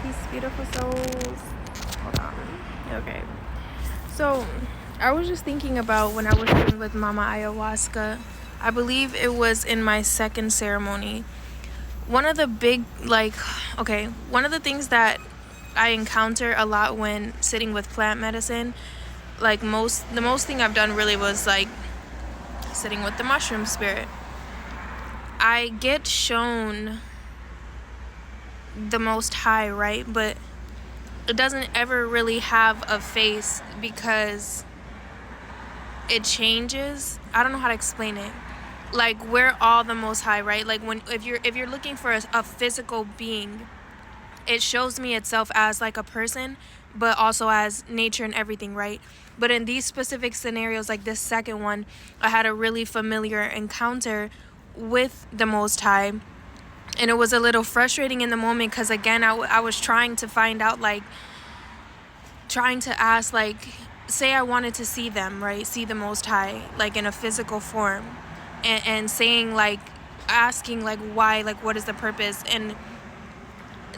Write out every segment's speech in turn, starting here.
peace, beautiful souls. Hold on. Okay. So, I was just thinking about when I was sitting with Mama Ayahuasca. I believe it was in my second ceremony. One of the one of the things that I encounter a lot when sitting with plant medicine, the most thing I've done really was like sitting with the mushroom spirit. I get shown the Most High, right? But it doesn't ever really have a face because it changes. I don't know how to explain it. Like, we're all the Most High, right? Like, if you're looking for a physical being, it shows me itself as like a person, but also as nature and everything, right? But in these specific scenarios, like this second one, I had a really familiar encounter with the Most High. And it was a little frustrating in the moment because, again, I was trying to find out, like, trying to ask, like, say I wanted to see them, right? See the Most High, like, in a physical form. And saying, like, asking, like, why, like, what is the purpose? And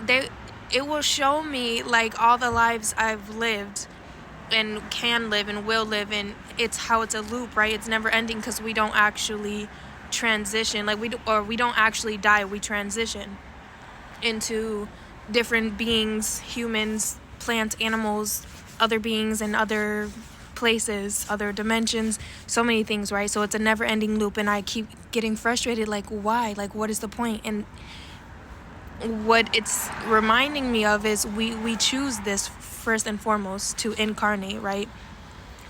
it will show me, like, all the lives I've lived and can live and will live. And it's how it's a loop, right? It's never ending because we don't actually transition, like we don't actually die. We transition into different beings, humans, plants, animals, other beings in other places, other dimensions, so many things, right? So it's a never-ending loop, and I keep getting frustrated, like, why? Like, what is the point? And what it's reminding me of is we choose this first and foremost to incarnate, right?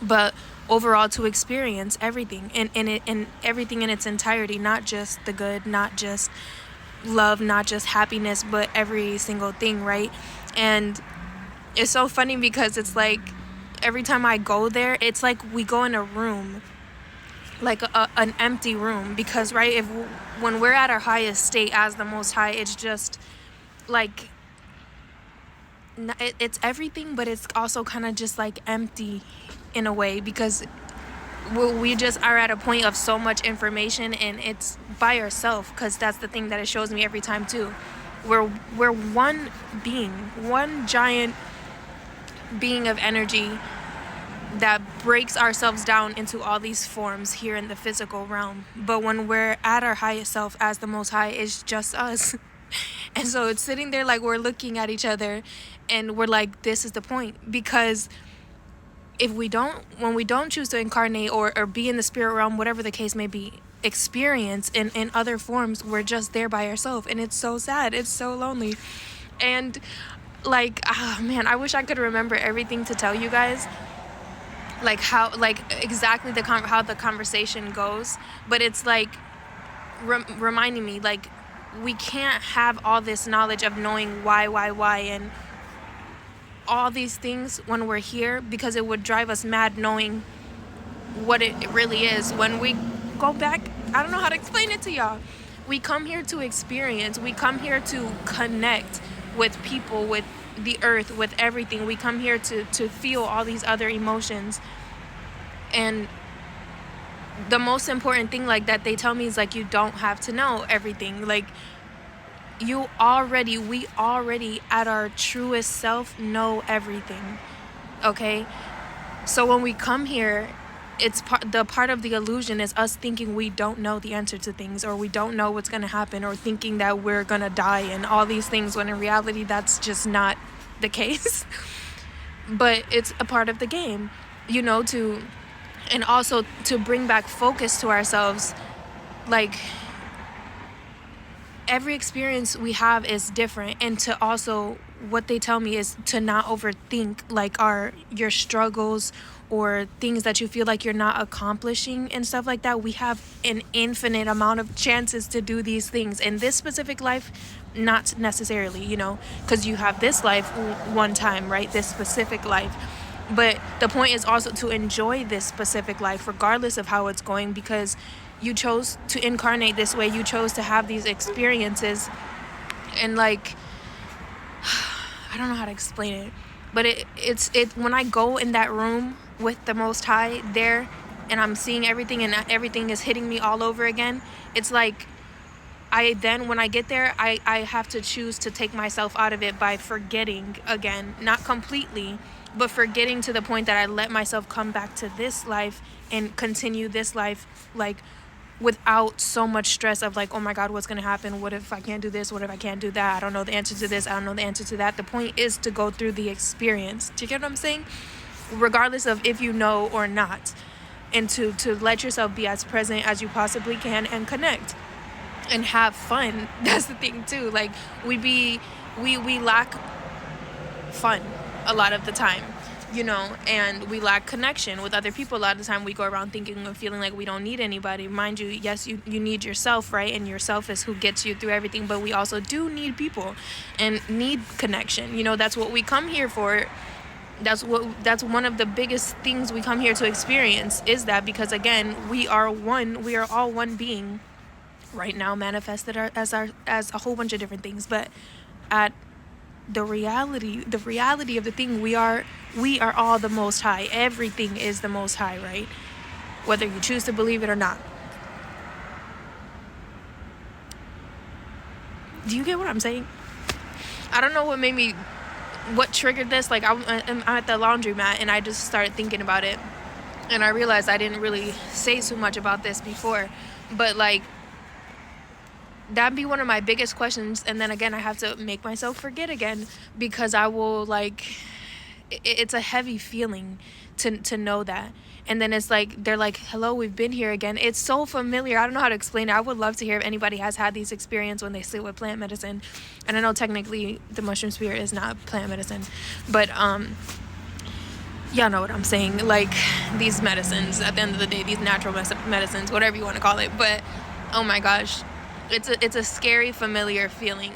But overall to experience everything and everything in its entirety, not just the good, not just love, not just happiness, but every single thing, right? And it's so funny because it's like every time I go there, it's like we go in a room, like an empty room, because right, when we're at our highest state as the Most High, it's just like it's everything, but it's also kind of just like empty in a way, because we just are at a point of so much information, and it's by ourselves, because that's the thing that it shows me every time too. We're one being, one giant being of energy that breaks ourselves down into all these forms here in the physical realm. But when we're at our highest self as the Most High, it's just us. And so it's sitting there like we're looking at each other and we're like, this is the point. Because when we don't choose to incarnate or be in the spirit realm, whatever the case may be, experience in other forms, we're just there by ourselves. And it's so sad. It's so lonely. And like, oh man, I wish I could remember everything to tell you guys, like how, like exactly how the conversation goes. But it's like reminding me, like, we can't have all this knowledge of knowing why, and all these things when we're here, because it would drive us mad knowing what it really is. When we go back, I don't know how to explain it to y'all. We come here to experience. We come here to connect with people, with the earth, with everything. We come here to feel all these other emotions. And the most important thing, like, that they tell me is, like, you don't have to know everything. Like, we already at our truest self know everything. Okay? So when we come here, it's part of the illusion is us thinking we don't know the answer to things, or we don't know what's going to happen, or thinking that we're going to die and all these things, when in reality that's just not the case. But it's a part of the game, and also to bring back focus to ourselves. Like, every experience we have is different, and to also, what they tell me is to not overthink, like, your struggles or things that you feel like you're not accomplishing and stuff like that. We have an infinite amount of chances to do these things in this specific life, not necessarily, because you have this life one time, right? This specific life. But the point is also to enjoy this specific life regardless of how it's going, because you chose to incarnate this way. You chose to have these experiences. And like, I don't know how to explain it, but it's when I go in that room with the Most High there, and I'm seeing everything, and everything is hitting me all over again, it's like then when I get there, I have to choose to take myself out of it by forgetting again, not completely, but forgetting to the point that I let myself come back to this life and continue this life, like, without so much stress of like, oh my God, what's going to happen? What if I can't do this? What if I can't do that? I don't know the answer to this. I don't know the answer to that. The point is to go through the experience. Do you get what I'm saying? Regardless of if you know or not. And to let yourself be as present as you possibly can and connect and have fun. That's the thing too. Like, we lack fun a lot of the time, and we lack connection with other people. A lot of the time we go around thinking and feeling like we don't need anybody. Mind you, yes, you need yourself, right? And yourself is who gets you through everything, but we also do need people and need connection. That's what we come here for. That's one of the biggest things we come here to experience, is that, because again, we are all one being right now, manifested as a whole bunch of different things, but at the reality of the thing, we are all the Most High. Everything is the Most High, right? Whether you choose to believe it or not. Do you get what I'm saying? I don't know what triggered this. Like, I'm at the laundromat and I just started thinking about it, and I realized I didn't really say too much about this before, but like, that'd be one of my biggest questions. And then again, I have to make myself forget again, because I will, like, it's a heavy feeling to know that. And then it's like, they're like, hello, we've been here again. It's so familiar. I don't know how to explain it. I would love to hear if anybody has had these experiences when they sit with plant medicine. And I know technically the mushroom spirit is not plant medicine, but y'all know what I'm saying. Like, these medicines, at the end of the day, these natural medicines, whatever you want to call it. But oh my gosh, it's a scary, familiar feeling.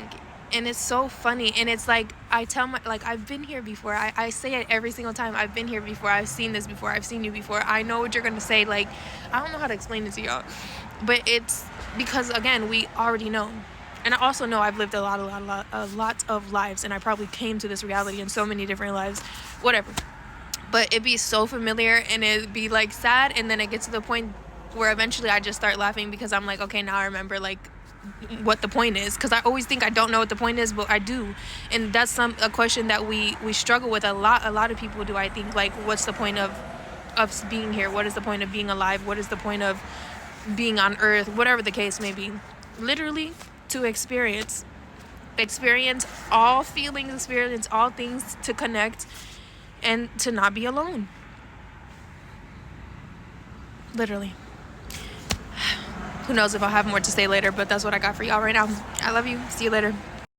And it's so funny. And it's like, I've been here before. I say it every single time. I've been here before. I've seen this before. I've seen you before. I know what you're going to say. Like, I don't know how to explain it to y'all. But it's because, again, we already know. And I also know I've lived a lot of lives. And I probably came to this reality in so many different lives. Whatever. But it'd be so familiar, and it'd be like sad. And then it gets to the point where eventually I just start laughing, because I'm like, okay, now I remember, like, what the point is, because I always think I don't know what the point is, but I do. And that's a question that we struggle with a lot of people do, I think. Like, what's the point of us being here? What is the point of being alive? What is the point of being on earth? Whatever the case may be. Literally, to experience all feelings, experience all things, to connect, and to not be alone. Literally. Who knows if I'll have more to say later, but that's what I got for y'all right now. I love you. See you later.